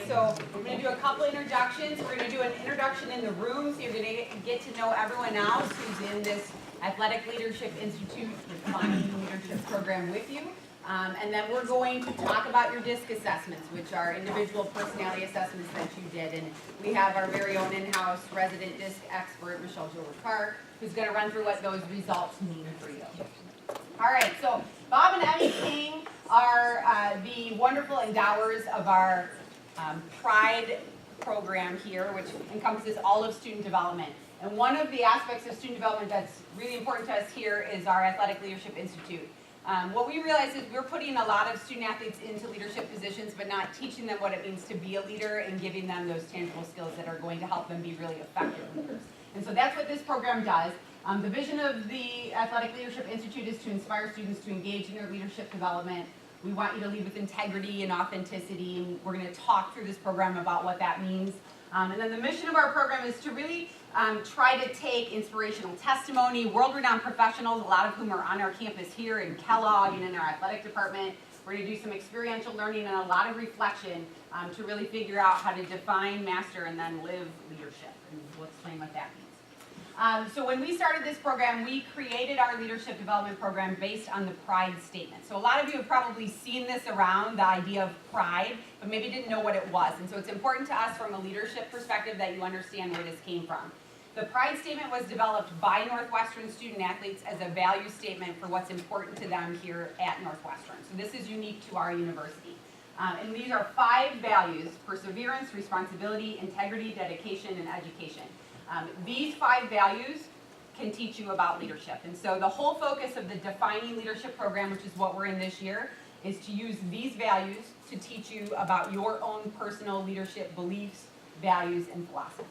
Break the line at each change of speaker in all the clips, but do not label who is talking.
so we're going to do a couple introductions. We're going to do an introduction in the room, so you're going to get to know everyone else who's in this Athletic Leadership Institute Defining Leadership program with you. And then we're going to talk about your DISC assessments, which are individual personality assessments that you did. And we have our very own in-house resident DISC expert, Michelle Jo Ricard, who's going to run through what those results mean for you. All right, so Bob and Emmy King are the wonderful endowers of our PRIDE program here, which encompasses all of student development. And one of the aspects of student development that's really important to us here is our Athletic Leadership Institute. What we realize is we're putting a lot of student athletes into leadership positions, but not teaching them what it means to be a leader and giving them those tangible skills that are going to help them be really effective leaders. And so that's what this program does. The vision of the Athletic Leadership Institute is to inspire students to engage in their leadership development. We want you to lead with integrity and authenticity, and we're going to talk through this program about what that means. And then the mission of our program is to really try to take inspirational testimony, world-renowned professionals, a lot of whom are on our campus here in Kellogg and in our athletic department. We're going to do some experiential learning and a lot of reflection to really figure out how to define, master, and then live leadership. And we'll explain what that means. So when we started this program, we created our leadership development program based on the PRIDE statement. So a lot of you have probably seen this around, the idea of pride, but maybe didn't know what it was. And so it's important to us from a leadership perspective that you understand where this came from. The PRIDE statement was developed by Northwestern student athletes as a value statement for what's important to them here at Northwestern. So this is unique to our university. And these are 5 values: perseverance, responsibility, integrity, dedication, and education. These 5 values can teach you about leadership. And so the whole focus of the Defining Leadership program, which is what we're in this year, is to use these values to teach you about your own personal leadership beliefs, values, and philosophy.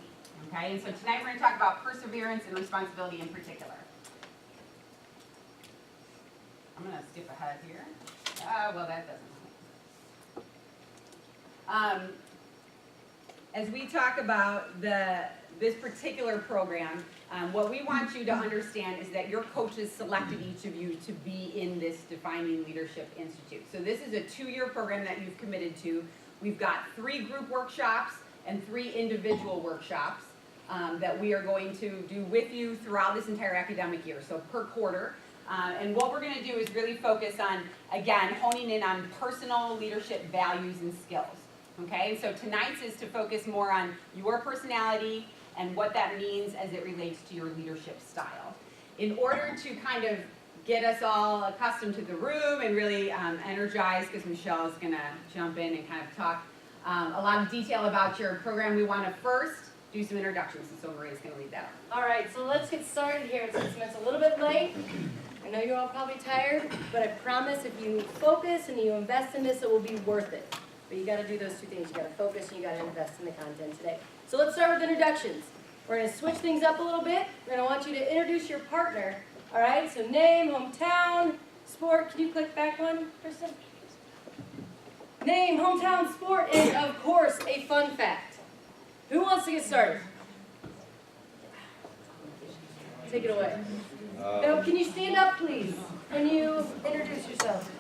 Okay, and so tonight we're going to talk about perseverance and responsibility in particular. I'm going to skip ahead here. Well, that doesn't. As we talk about this particular program, what we want you to understand is that your coaches selected each of you to be in this Defining Leadership Institute. So this is a 2-year program that you've committed to. We've got 3 group workshops and 3 individual workshops that we are going to do with you throughout this entire academic year, so per quarter. And what we're going to do is really focus on, again, honing in on personal leadership values and skills. Okay, so tonight's is to focus more on your personality and what that means as it relates to your leadership style. In order to kind of get us all accustomed to the room and really energized, because Michelle is going to jump in and kind of talk a lot of detail about your program, we want to first do some introductions, and so Maria's going to lead that on.
All right, so let's get started here since it's a little bit late. I know you're all probably tired, but I promise if you focus and you invest in this, it will be worth it. But you got to do those 2 things. You got to focus and you got to invest in the content today. So let's start with introductions. We're going to switch things up a little bit. We're going to want you to introduce your partner. All right, so name, hometown, sport. Can you click back one, Kristen? Name, hometown, sport, and of course, a fun fact. Who wants to get started? Take it away. No, can you stand up, please? Can you introduce yourself?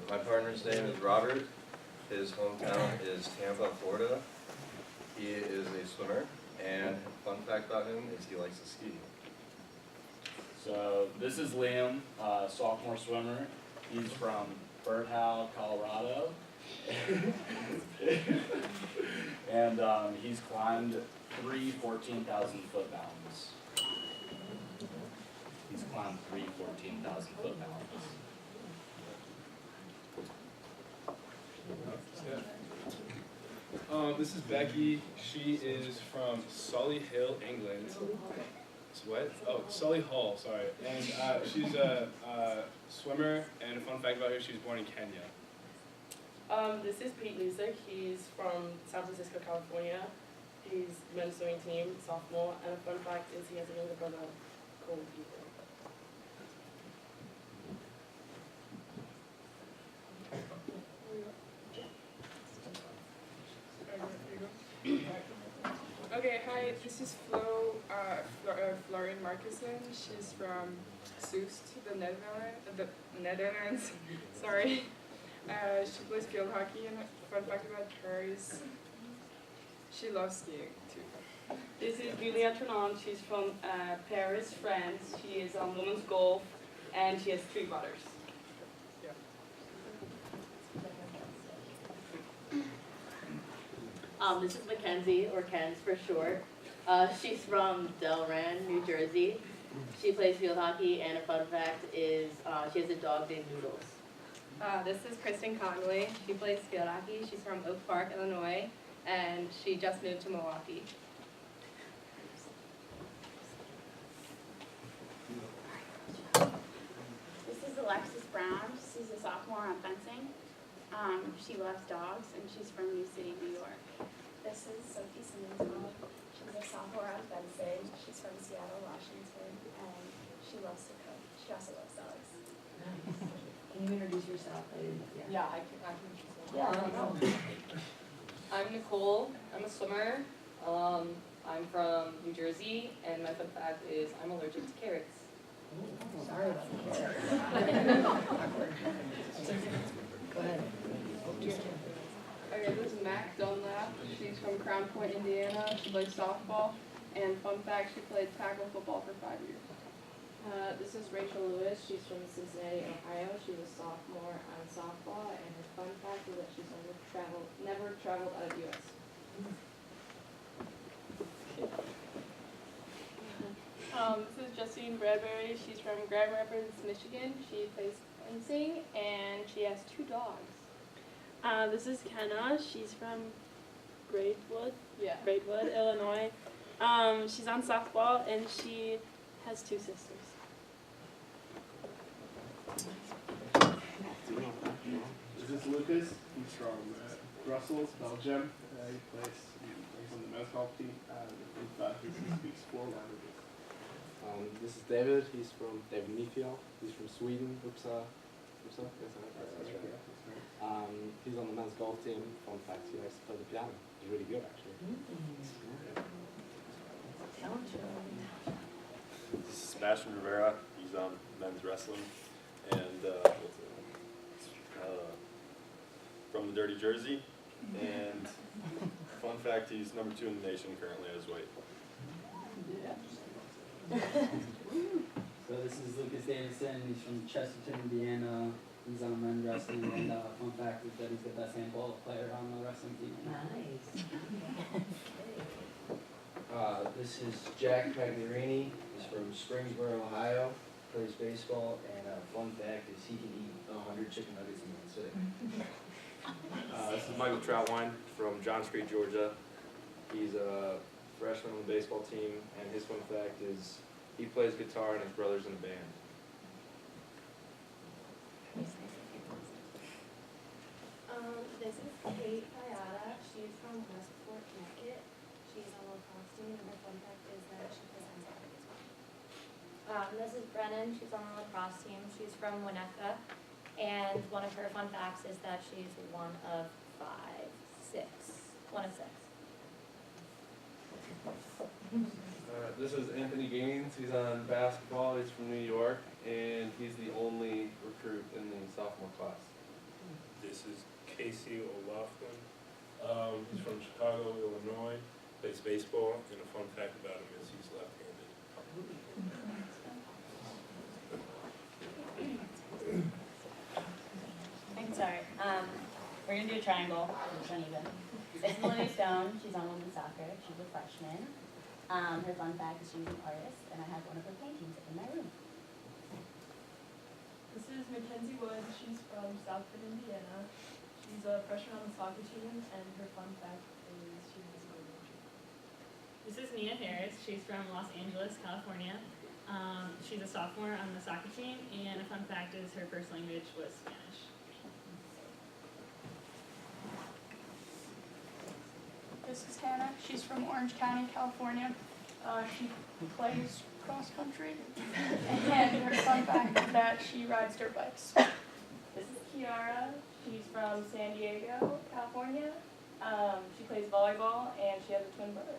My partner's name is Robert. His hometown is Tampa, Florida. He is a swimmer, and fun fact about him is he likes to ski.
So this is Liam, sophomore swimmer. He's from Berthoud, Colorado. And he's climbed 3 14,000-foot mountains. He's climbed 3 14,000-foot mountains.
This is Becky. She is from Solihull, England. What? Oh, Solihull, sorry. And she's a swimmer, and a fun fact about her, she was born in Kenya.
This is Pete Lusick. He's from San Francisco, California. He's men's swimming team, sophomore, and a fun fact is he has a younger brother called Ethan. Okay, hi,
Hi, this is Florian Markussen. She's from Soest, the Netherlands. Sorry. She plays field hockey, and a fun fact about her is she loves skiing too.
This is Julia Tournon. She's from Paris, France. She is on women's golf, and she has 3 brothers.
This is Mackenzie, or Ken's for short. She's from Delran, New Jersey. She plays field hockey, and a fun fact is she has a dog named Noodles.
This is Kristen Conway. She plays field hockey. She's from Oak Park, Illinois, and she just moved to Milwaukee.
This is Alexis Brown. She's a sophomore on fencing. She loves dogs, and she's from New City, New York.
This is Sophie Simmons. She's a sophomore on fencing. She's from Seattle, Washington, and she loves to cook. She also loves dogs.
Can you introduce yourself?
Yeah, I can.
Yeah, I don't know.
I'm Nicole. I'm a swimmer. I'm from New Jersey, and my fun fact is I'm allergic to carrots.
Sorry about that. Go ahead.
Okay, this is Mac Dunlap. She's from Crown Point, Indiana. She plays softball. And fun fact, she played tackle football for 5 years.
This is Rachel Lewis. She's from Cincinnati, Ohio. She's a sophomore on softball, and her fun fact is that she's never traveled out of U.S.
This is Justine Bradbury. She's from Grand Rapids, Michigan. She plays fencing, and she has 2 dogs. This is Kenna. She's from Braidwood, Illinois. She's on softball, and she has 2 sisters.
This is Lucas. He's from Brussels, Belgium. He plays on the men's golf team. In fact, he speaks 4 languages.
This is David. He's from David Nefiel. He's from Sweden, Uppsala. Yes, that's right. He's on the men's golf team. Fun fact, he likes to play the piano. He's really good, actually.
This is Sebastian Rivera. He's on men's wrestling, and from the Dirty Jersey. And fun fact, he's number 2 in the nation currently at his weight.
So this is Lucas Davison. He's from Chesterton, Indiana. He's on men's wrestling, and fun fact is that he's the best handball player on the wrestling team.
Nice.
This is Jack Pagliarini. He's from Springboro, Ohio. Plays baseball, and fun fact is he can eat 100 chicken nuggets in 1 sitting.
This is Michael Troutwine from John Street, Georgia. He's a freshman on the baseball team, and his fun fact is he plays guitar and his brother's in a band.
This is Kate Ayala. She's from Westport, Connecticut. She's on the lacrosse team, and her fun fact is that she plays ice hockey as well.
This is Brennan. She's on the lacrosse team. She's from Winnetka. And one of her fun facts is that she's one of 6.
This is Anthony Gaines. He's on basketball. He's from New York, and he's the only recruit in the sophomore class.
This is Casey O'Loughlin. He's from Chicago, Illinois. Plays baseball, and a fun fact about him is he's left-handed.
I'm sorry. We're gonna do a triangle. It's uneven. This is Olivia Stone. She's on women's soccer. She's a freshman. Her fun fact is she's an artist, and I have one of her paintings in my room.
This is Mackenzie Wood. She's from Southford, Indiana. She's a freshman on the soccer team, and her fun fact is she has a golden retriever.
This is Nia Harris. She's from Los Angeles, California. She's a sophomore on the soccer team, and a fun fact is her first language was Spanish.
This is Hannah. She's from Orange County, California. She plays cross country, and her fun fact is that she rides dirt bikes.
This is Kiara. She's from San Diego, California. She plays volleyball, and she has a twin brother.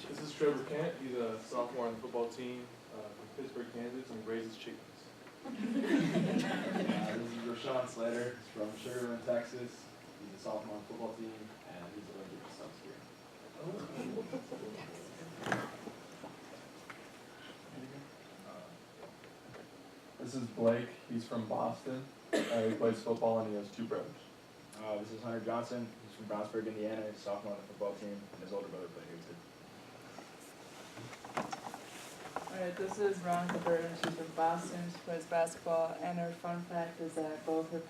This is Trevor Kent. He's a sophomore on the football team from Pittsburgh, Kansas, and he raises chickens.
This is Rashawn Slater. He's from Sugar Land, Texas. He's a sophomore on the football team, and he's allergic to sunscreen. This is Blake. He's from Boston. He plays football, and he has 2 brothers.
This is Hunter Johnson. He's from Brownsburg, Indiana. He's a sophomore on the football team, and his older brother played here too.
Alright, this is Veronica Burton. She's from Boston. She plays basketball, and her fun fact is that both her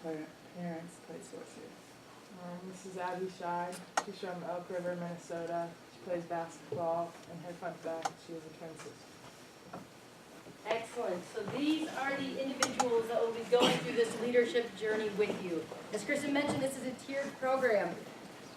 parents played sports here. This is Abby Shy. She's from Elk River, Minnesota. She plays basketball, and her fun fact, she has a twin sister.
Excellent. So these are the individuals that will be going through this leadership journey with you. As Kristen mentioned, this is a tiered program.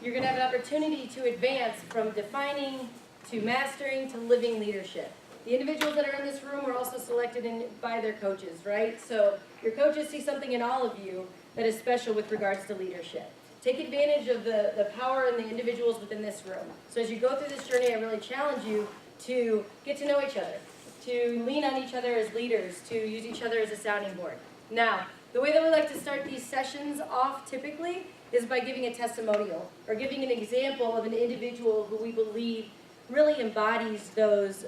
You're going to have an opportunity to advance from defining to mastering to living leadership. The individuals that are in this room were also selected by their coaches, right? So your coaches see something in all of you that is special with regards to leadership. Take advantage of the power in the individuals within this room. So as you go through this journey, I really challenge you to get to know each other, to lean on each other as leaders, to use each other as a sounding board. Now, the way that we like to start these sessions off typically is by giving a testimonial or giving an example of an individual who we believe really embodies those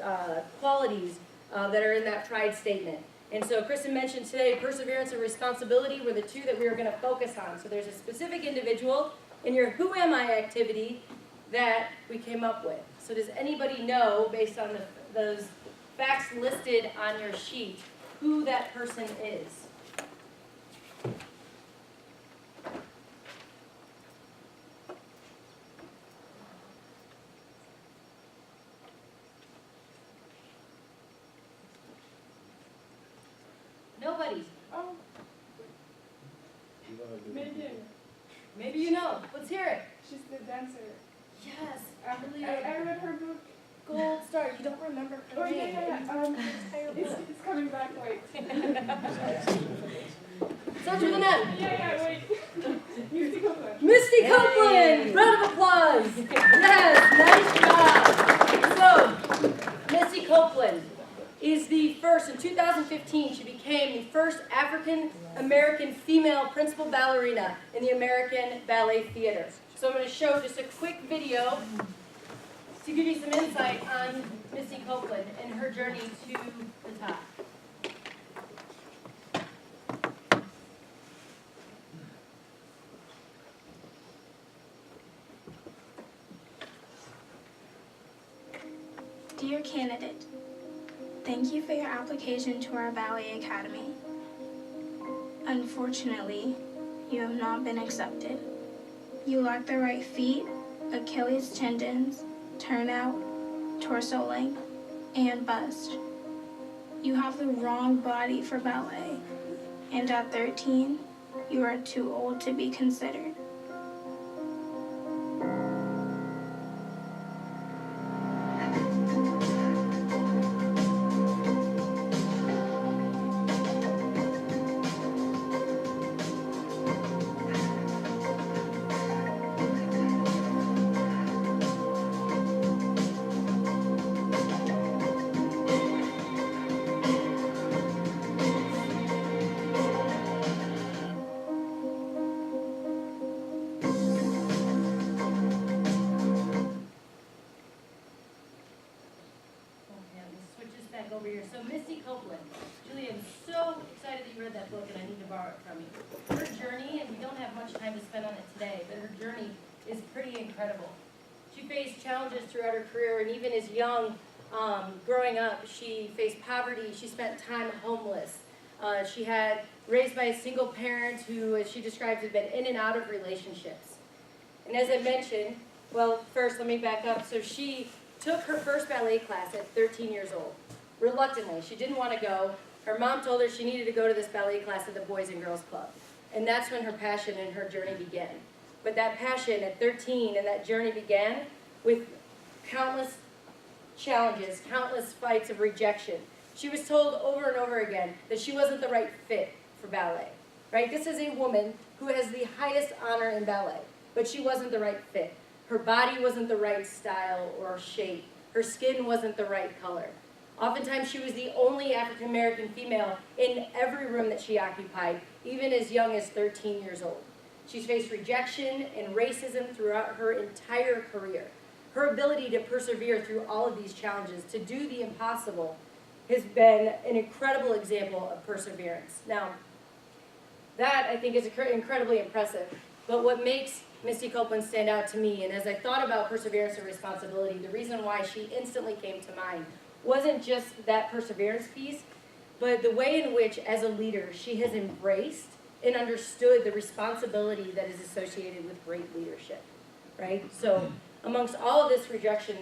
qualities that are in that pride statement. And so Kristen mentioned today, perseverance and responsibility were the 2 that we were going to focus on. So there's a specific individual in your Who Am I activity that we came up with. So does anybody know, based on those facts listed on your sheet, who that person is? Nobody.
Oh, maybe.
Maybe you know. Let's hear it.
She's the dancer.
Yes.
I read her book.
Gold Star. You don't remember her
Oh,
name.
yeah. It's coming back, wait.
Starts with an M.
Yeah, wait. Misty Copeland.
Misty Copeland! Round of applause! Yes, nice job! So, Misty Copeland is the first, in 2015, she became the first African-American female principal ballerina in the American Ballet Theater. So I'm going to show just a quick video to give you some insight on Misty Copeland and her journey to the top.
Dear candidate, thank you for your application to our ballet academy. Unfortunately, you have not been accepted. You lack the right feet, Achilles tendons, turnout, torso length, and bust. You have the wrong body for ballet, and at 13, you are too old to be considered.
Over here. So Misty Copeland. Julie, I'm so excited that you read that book and I need to borrow it from you. Her journey, and we don't have much time to spend on it today, but her journey is pretty incredible. She faced challenges throughout her career, and even as young, growing up, she faced poverty. She spent time homeless. She had raised by a single parent who, as she describes, had been in and out of relationships. And as I mentioned, well, first let me back up. So she took her first ballet class at 13 years old. Reluctantly, she didn't want to go. Her mom told her she needed to go to this ballet class at the Boys and Girls Club. And that's when her passion and her journey began. But that passion at 13 and that journey began with countless challenges, countless fights of rejection. She was told over and over again that she wasn't the right fit for ballet, right? This is a woman who has the highest honor in ballet. but she wasn't the right fit. Her body wasn't the right style or shape. Her skin wasn't the right color. Oftentimes she was the only African American female in every room that she occupied, even as young as 13 years old. She's faced rejection and racism throughout her entire career. Her ability to persevere through all of these challenges, to do the impossible, has been an incredible example of perseverance. Now, that I think is incredibly impressive, but what makes Misty Copeland stand out to me, and as I thought about perseverance and responsibility, the reason why she instantly came to mind wasn't just that perseverance piece, but the way in which, as a leader, she has embraced and understood the responsibility that is associated with great leadership, right? So amongst all of this rejection,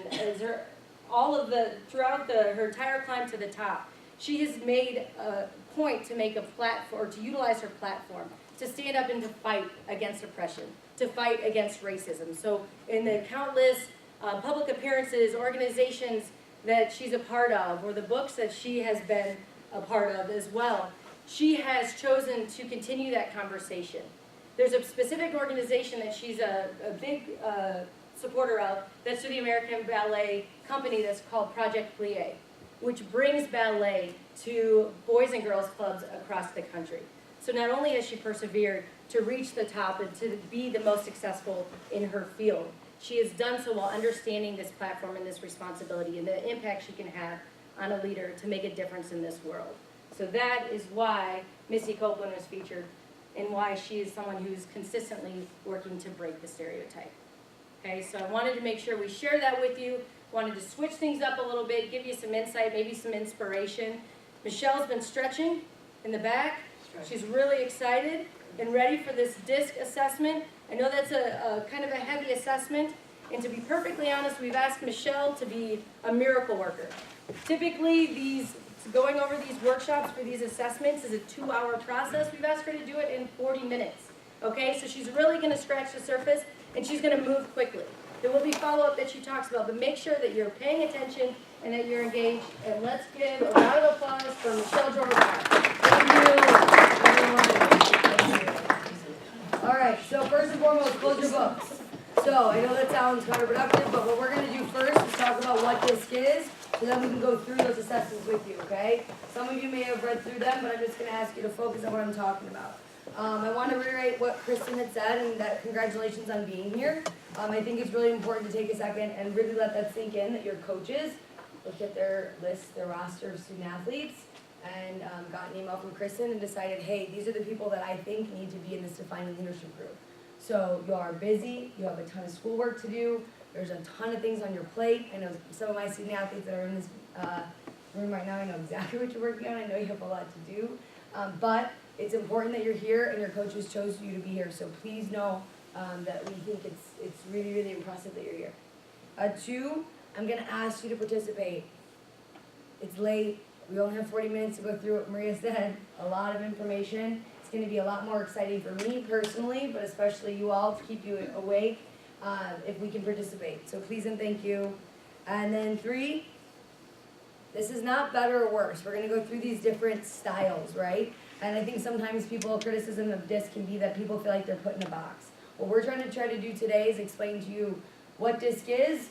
throughout her entire climb to the top, she has made a point to make a platform, or to utilize her platform, to stand up and to fight against oppression, to fight against racism. So in the countless public appearances, organizations that she's a part of, or the books that she has been a part of as well, she has chosen to continue that conversation. There's a specific organization that she's a big supporter of, that's through the American Ballet Company, that's called Project Plie, which brings ballet to boys and girls clubs across the country. So not only has she persevered to reach the top and to be the most successful in her field, she has done so while understanding this platform and this responsibility and the impact she can have on a leader to make a difference in this world. So that is why Misty Copeland was featured and why she is someone who's consistently working to break the stereotype. Okay, so I wanted to make sure we share that with you. Wanted to switch things up a little bit, give you some insight, maybe some inspiration. Michelle's been stretching in the back. She's really excited and ready for this DISC assessment. I know that's a kind of a heavy assessment, and to be perfectly honest, we've asked Michelle to be a miracle worker. Typically, going over these workshops for these assessments is a 2-hour process. We've asked her to do it in 40 minutes. Okay, so she's really going to scratch the surface, and she's going to move quickly. There will be follow-up that she talks about, but make sure that you're paying attention and that you're engaged. And let's give a round of applause for Michelle Jordan. Thank you, everyone. All right, so first and foremost, close your books. So I know that sounds counterproductive, but what we're going to do first is talk about what DISC is, so then we can go through those assessments with you, okay? Some of you may have read through them, but I'm just going to ask you to focus on what I'm talking about. I want to reiterate what Kristen had said, and that congratulations on being here. I think it's really important to take a second and really let that sink in, that your coaches looked at their list, their roster of student athletes, and got an email from Kristen and decided, hey, these are the people that I think need to be in this defining leadership group. So you are busy, you have a ton of schoolwork to do, there's a ton of things on your plate. I know some of my student athletes that are in this room right now, I know exactly what you're working on, I know you have a lot to do, but it's important that you're here and your coaches chose you to be here, so please know that we think it's really, really impressive that you're here. 2, I'm going to ask you to participate. It's late. We only have 40 minutes to go through what Maria said. A lot of information. It's going to be a lot more exciting for me personally, but especially you all, to keep you awake if we can participate. So please and thank you. And then 3, this is not better or worse. We're going to go through these different styles, right? And I think sometimes criticism of DISC can be that people feel like they're put in a box. What we're trying to do today is explain to you what DISC is,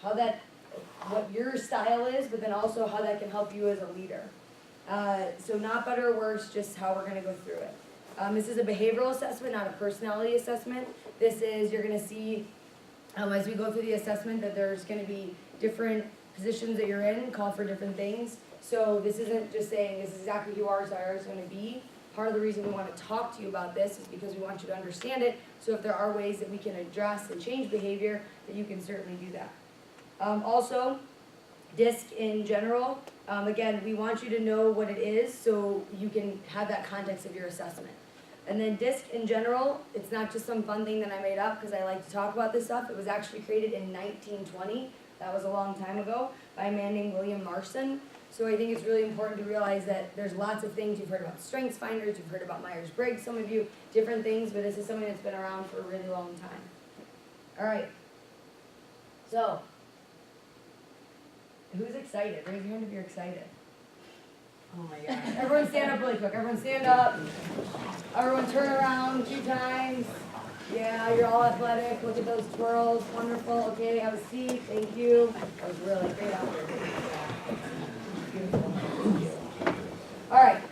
what your style is, but then also how that can help you as a leader. So not better or worse, just how we're going to go through it. This is a behavioral assessment, not a personality assessment. You're going to see, as we go through the assessment, that there's going to be different positions that you're in, call for different things. So this isn't just saying this is exactly who our style is going to be. Part of the reason we want to talk to you about this is because we want you to understand it. So if there are ways that we can address and change behavior, that you can certainly do that. Also, DISC in general, again, we want you to know what it is so you can have that context of your assessment. And then DISC in general, it's not just some fun thing that I made up because I like to talk about this stuff. It was actually created in 1920. That was a long time ago by a man named William Marston. So I think it's really important to realize that there's lots of things. You've heard about Strengths Finders, you've heard about Myers-Briggs, some of you, different things, but this is something that's been around for a really long time. All right. So, who's excited? Raise your hand if you're excited. Oh my gosh. Everyone stand up really quick. Everyone stand up. Everyone turn around 2 times. Yeah, you're all athletic. Look at those twirls. Wonderful. Okay, have a seat. Thank you. That was really great out there. Beautiful. Thank you. All right.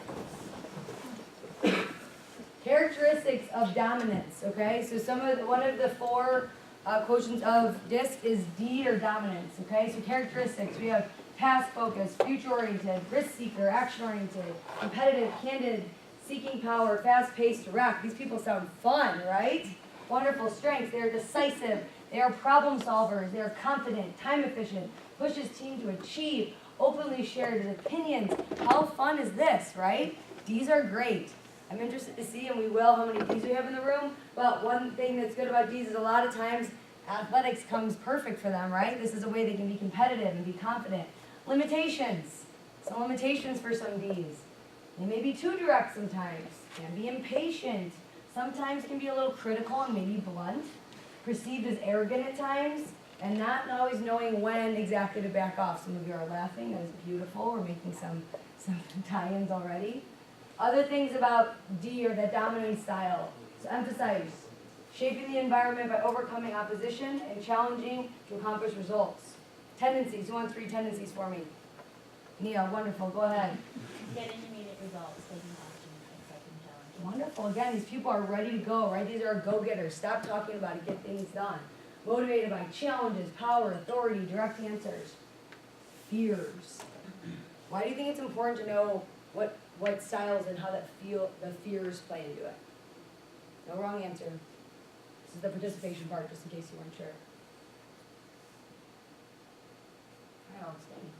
Characteristics of dominance. Okay, so one of the four quotients of DISC is D or dominance. Okay, so characteristics. We have task focused, future oriented, risk seeker, action oriented, competitive, candid, seeking power, fast paced, direct. These people sound fun, right? Wonderful strengths. They're decisive. They are problem solvers. They're confident, time efficient, pushes team to achieve, openly shared opinions. How fun is this, right? These are great. I'm interested to see, and we will, how many D's we have in the room. But one thing that's good about D's is a lot of times athletics comes perfect for them, right? This is a way they can be competitive and be confident. Limitations. Some limitations for some D's. They may be too direct sometimes. Can be impatient. Sometimes can be a little critical and maybe blunt. Perceived as arrogant at times. And not always knowing when exactly to back off. Some of you are laughing. That is beautiful. We're making some tie-ins already. Other things about D or that dominant style. So emphasize. Shaping the environment by overcoming opposition and challenging to accomplish results. Tendencies. Who wants 3 tendencies for me? Nia, wonderful. Go ahead.
Getting immediate results, taking action, accepting challenges.
Wonderful. Again, these people are ready to go, right? These are go-getters. Stop talking about it. Get things done. Motivated by challenges, power, authority, direct answers. Fears. Why do you think it's important to know what styles and how the fears play into it? No wrong answer. This is the participation part, just in case you weren't sure. I'll explain.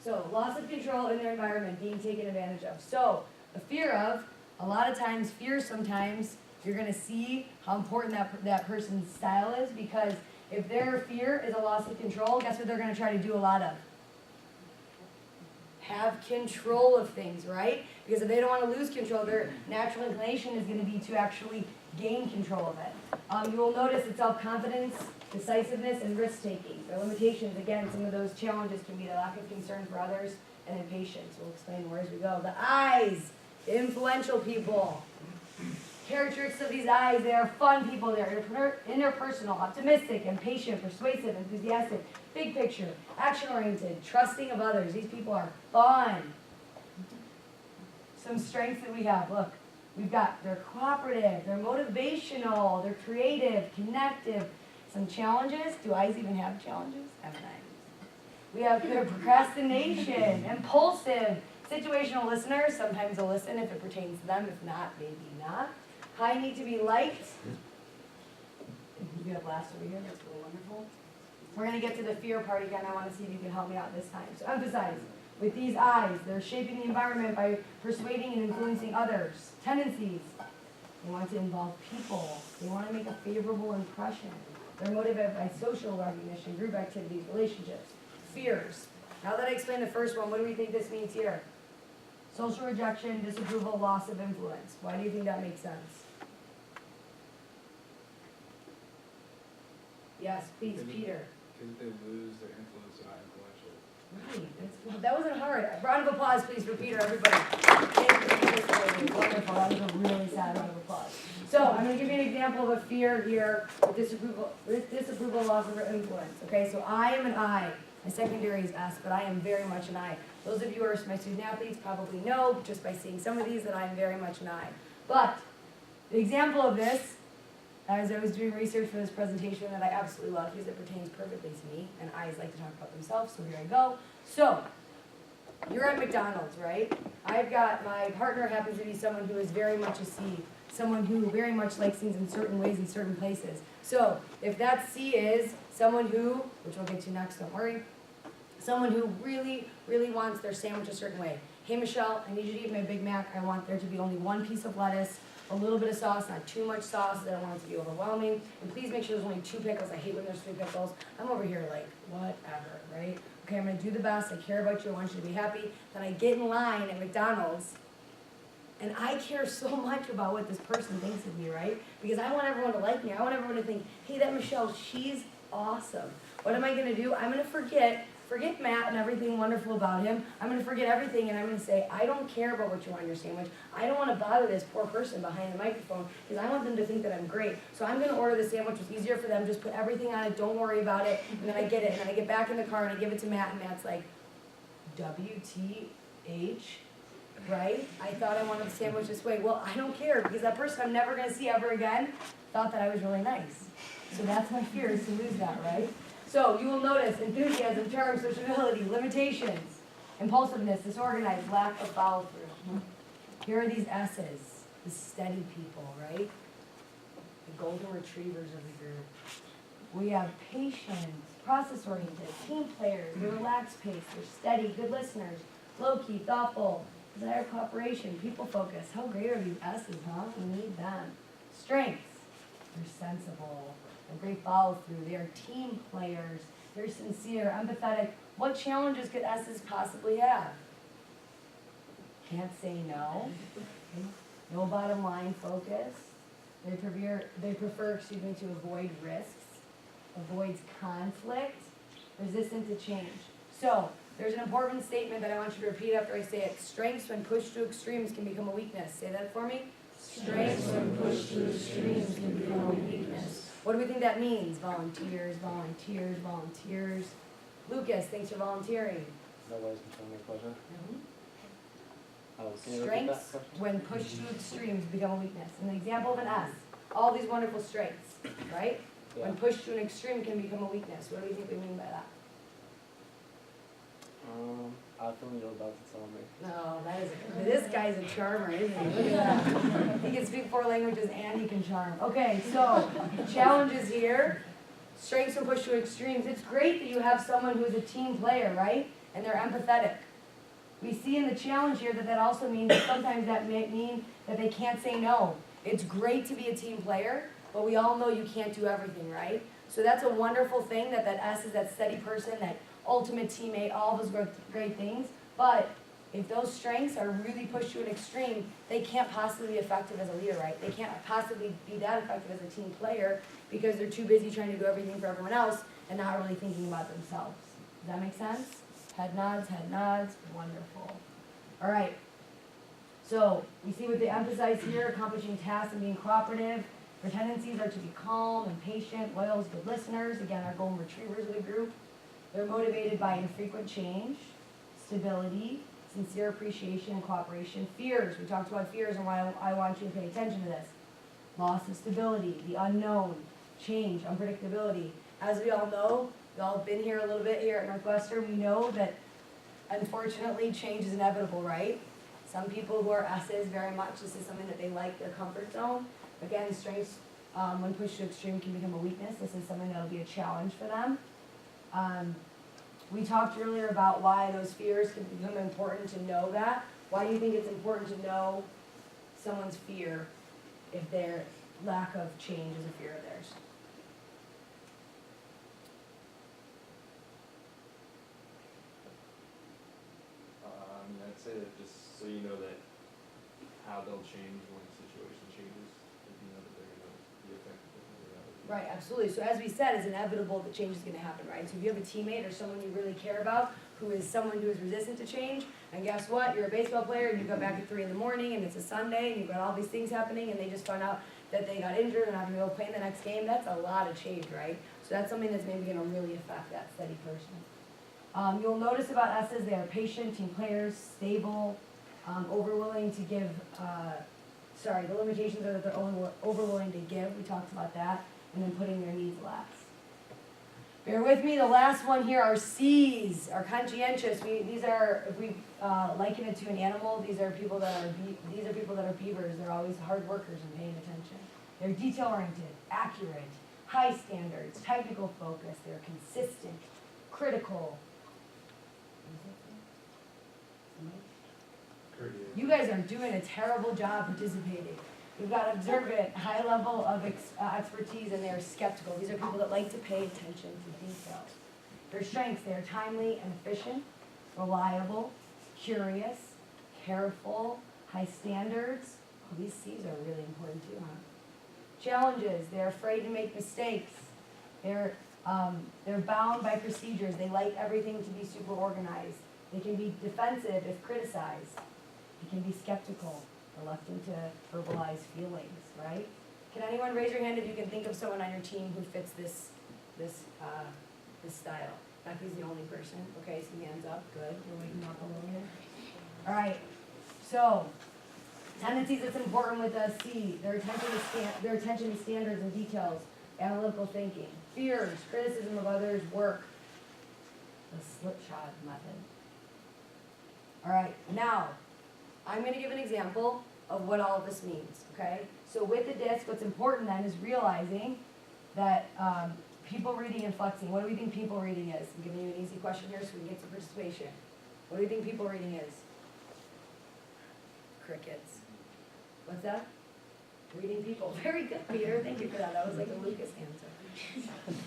So, loss of control in their environment, being taken advantage of. So, the fear of, a lot of times, fear sometimes, you're going to see how important that person's style is, because if their fear is a loss of control, guess what they're going to try to do a lot of? Have control of things, right? Because if they don't want to lose control, their natural inclination is going to be to actually gain control of it. You will notice that self-confidence, decisiveness, and risk-taking. Their limitations, again, some of those challenges can be the lack of concern for others and impatience. We'll explain more as we go. The I's, the influential people. Characteristics of these I's, they are fun people. They're interpersonal, optimistic, impatient, persuasive, enthusiastic, big picture, action-oriented, trusting of others. These people are fun. Some strengths that we have, look. We've got, they're cooperative, they're motivational, they're creative, connective. Some challenges. Do I's even have challenges? We have their procrastination, impulsive, situational listeners. Sometimes they'll listen if it pertains to them. If not, maybe not. High need to be liked. You have last over here. That's really wonderful. We're going to get to the fear part again. I want to see if you can help me out this time. So emphasize. With these I's, they're shaping the environment by persuading and influencing others. Tendencies. They want to involve people. They want to make a favorable impression. They're motivated by social recognition, group activities, relationships. Fears. Now that I explained the first one, what do we think this means here? Social rejection, disapproval, loss of influence. Why do you think that makes sense? Yes, please, Peter.
Because they lose their influence and not influential.
Right. That wasn't hard. A round of applause, please, for Peter, everybody. Wonderful. That was a really sad round of applause. So I'm going to give you an example of a fear here with disapproval, loss of influence. Okay, so I am an I. My secondary is S, but I am very much an I. Those of you who are my student athletes probably know, just by seeing some of these, that I am very much an I. But the example of this, as I was doing research for this presentation that I absolutely love because it pertains perfectly to me, and I's like to talk about themselves, so here I go. So, you're at McDonald's, right? I've got, my partner happens to be someone who is very much a C, someone who very much likes things in certain ways in certain places. So, if that C is someone who, which we'll get to next, don't worry, someone who really, really wants their sandwich a certain way. Hey Michelle, I need you to eat my Big Mac. I want there to be only one piece of lettuce, a little bit of sauce, not too much sauce. I don't want it to be overwhelming. And please make sure there's only 2 pickles. I hate when there's 3 pickles. I'm over here like, whatever, right? Okay, I'm going to do the best. I care about you. I want you to be happy. Then I get in line at McDonald's, and I care so much about what this person thinks of me, right? Because I want everyone to like me. I want everyone to think, hey, that Michelle, she's awesome. What am I going to do? I'm going to forget forget Matt and everything wonderful about him. I'm gonna forget everything and I'm gonna say, I don't care about what you want in your sandwich. I don't wanna bother this poor person behind the microphone because I want them to think that I'm great. So I'm gonna order the sandwich. It's easier for them. Just put everything on it. Don't worry about it. And then I get it. And then I get back in the car and I give it to Matt and Matt's like, WTH? Right? I thought I wanted the sandwich this way. Well, I don't care because that person I'm never gonna see ever again thought that I was really nice. So that's my fear, is to lose that, right? So you will notice enthusiasm, charm, sociability, limitations, impulsiveness, disorganized, lack of follow through. Here are these S's, the steady people, right? The golden retrievers of the group. We have patient, process oriented, team players, they're relaxed pace, they're steady, good listeners, low key, thoughtful, desire cooperation, people focused. How great are these S's, huh? We need them. Strengths, they're sensible. Great follow through. They are team players. They're sincere, empathetic. What challenges could S's possibly have? Can't say no. No bottom line focus. They prefer to avoid risks, avoids conflict, resistant to change. So there's an important statement that I want you to repeat after I say it. Strengths when pushed to extremes can become a weakness. Say that for me. Strengths when pushed to extremes can become a weakness. What do we think that means? Volunteers, volunteers, volunteers. Lucas, thanks for volunteering.
No worries, I'm trying to make pleasure. Can you repeat that
Strengths,
question?
when pushed to extremes, become a weakness. An example of an S. All these wonderful strengths, right?
Yeah.
When pushed to an extreme can become a weakness. What do you think we mean by that?
I feel you're about to tell me.
No, that is, this guy's a charmer, isn't he? Look at that. He can speak 4 languages and he can charm. Okay, so challenges here. Strengths when pushed to extremes. It's great that you have someone who is a team player, right? And they're empathetic. We see in the challenge here that also means that sometimes that may mean that they can't say no. It's great to be a team player, but we all know you can't do everything, right? So that's a wonderful thing that S is that steady person, that ultimate teammate, all those great things. But if those strengths are really pushed to an extreme, they can't possibly be effective as a leader, right? They can't possibly be that effective as a team player because they're too busy trying to do everything for everyone else and not really thinking about themselves. Does that make sense? Head nods, wonderful. All right, so we see what they emphasize here, accomplishing tasks and being cooperative. Their tendencies are to be calm and patient, loyal, good listeners. Again, our golden retrievers of the group. They're motivated by infrequent change, stability, sincere appreciation and cooperation. Fears, we talked about fears and why I want you to pay attention to this. Loss of stability, the unknown, change, unpredictability. As we all know, we've all been here a little bit here at Northwestern, we know that unfortunately change is inevitable, right? Some people who are S's very much, this is something that they like, their comfort zone. Again, strengths when pushed to extreme can become a weakness. This is something that will be a challenge for them. We talked earlier about why those fears can become important to know that. Why do you think it's important to know someone's fear if their lack of change is a fear of theirs?
I'd say that just so you know that how they'll change when the situation changes, if you know that they're going to be affected differently.
Right, absolutely. So as we said, it's inevitable that change is going to happen, right? So if you have a teammate or someone you really care about who is someone who is resistant to change, and guess what? You're a baseball player and you got back at 3 in the morning and it's a Sunday and you've got all these things happening and they just found out that they got injured and not going to be able to play in the next game. That's a lot of change, right? So that's something that's maybe going to really affect that steady person. You'll notice about S's, they are patient, team players, stable, overwilling to give, the limitations are that they're overwilling to give, we talked about that, and then putting their needs last. Bear with me, the last one here are C's, are conscientious. These are, if we liken it to an animal, these are people that are beavers, they're always hard workers and paying attention. They're detail-oriented, accurate, high standards, technical focus, they're consistent, critical. You guys are doing a terrible job participating. We've got observant, high level of expertise, and they are skeptical. These are people that like to pay attention to details. Their strengths, they are timely and efficient, reliable, curious, careful, high standards. Oh, these C's are really important too, huh? Challenges, they're afraid to make mistakes. They're They're bound by procedures. They like everything to be super organized. They can be defensive if criticized. They can be skeptical, reluctant to verbalize feelings, right? Can anyone raise your hand if you can think of someone on your team who fits this style? Becky's the only person. Okay, so hands up. Good. We're waking up a little here. All right. So, tendencies that's important with us, C, their attention to standards and details, analytical thinking, fears, criticism of others, work, the slipshod method. All right, now, I'm going to give an example of what all of this means, okay? So with the disc, what's important then is realizing that people reading and flexing. What do we think people reading is? I'm giving you an easy question here so we can get some participation. What do you think people reading is? Crickets. What's that? Reading people. Very good, Peter. Thank you for that. That was like a Lucas answer.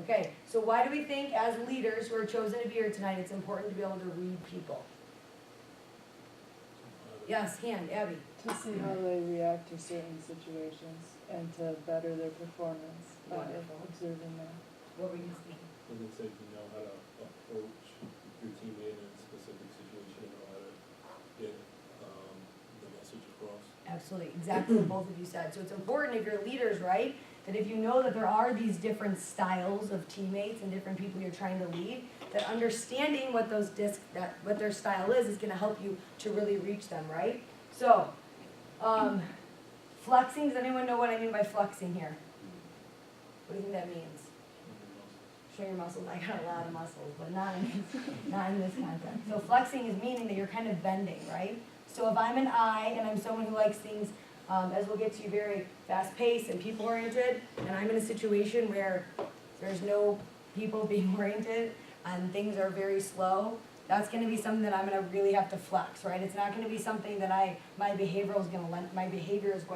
Okay, so why do we think as leaders who are chosen to be here tonight it's important to be able to read people? Yes, hand, Abby.
To see how they react to certain situations and to better their performance by observing them.
What were you thinking?
And it says you know how to approach your teammate in a specific situation, or how to get the message across.
Absolutely, exactly what both of you said. So it's important if you're leaders, right, that if you know that there are these different styles of teammates and different people you're trying to lead, that understanding what those what their style is going to help you to really reach them, right? So, flexing, does anyone know what I mean by flexing here? What do you think that means? Show your muscles. I got a lot of muscles, but not in this context. So flexing is meaning that you're kind of bending, right? So if I'm an I and I'm someone who likes things, as we'll get to, very fast-paced and people-oriented, and I'm in a situation where there's no people being oriented and things are very slow, that's going to be something that I'm going to really have to flex, right? It's not going to be something that my behavior is going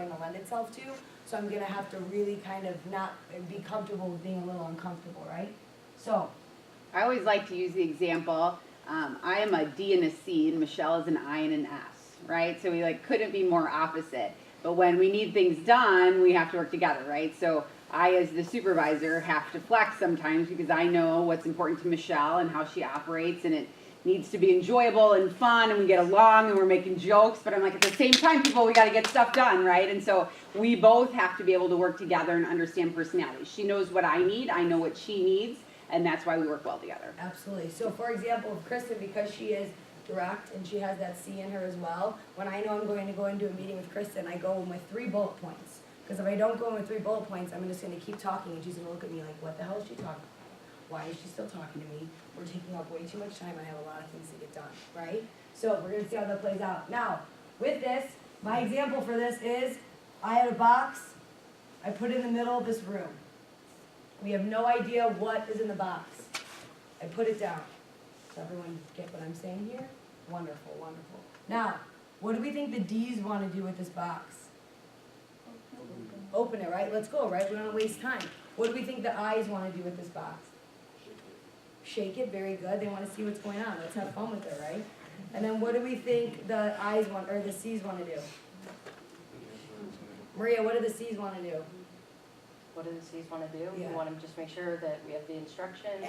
to lend itself to. So I'm going to have to really kind of not be comfortable with being a little uncomfortable, right? So,
I always like to use the example. I am a D and a C, and Michelle is an I and an S, right? So we couldn't be more opposite. But when we need things done, we have to work together, right? So I, as the supervisor, have to flex sometimes because I know what's important to Michelle and how she operates, and it needs to be enjoyable and fun, and we get along, and we're making jokes, but I'm like, at the same time, people, we got to get stuff done, right? And so we both have to be able to work together and understand personalities. She knows what I need, I know what she needs, and that's why we work well together.
Absolutely. So for example, with Kristen, because she is direct and she has that C in her as well, when I know I'm going to go into a meeting with Kristen, I go in with 3 bullet points. Because if I don't go in with 3 bullet points, I'm just going to keep talking, and she's going to look at me like, what the hell is she talking about? Why is she still talking to me? We're taking up way too much time. I have a lot of things to get done, right? So we're going to see how that plays out. Now, with this, my example for this is I had a box. I put it in the middle of this room. We have no idea what is in the box. I put it down. Does everyone get what I'm saying here? Wonderful, wonderful. Now, what do we think the D's want to do with this box? Open it, right? Let's go, right? We don't want to waste time. What do we think the I's want to do with this box? Shake it, very good. They want to see what's going on. Let's have fun with it, right? And then what do we think the I's want, or the C's want to do? Maria, what do the C's want to do?
What do the C's want to do?
Yeah.
We want to just make sure that we have the instructions.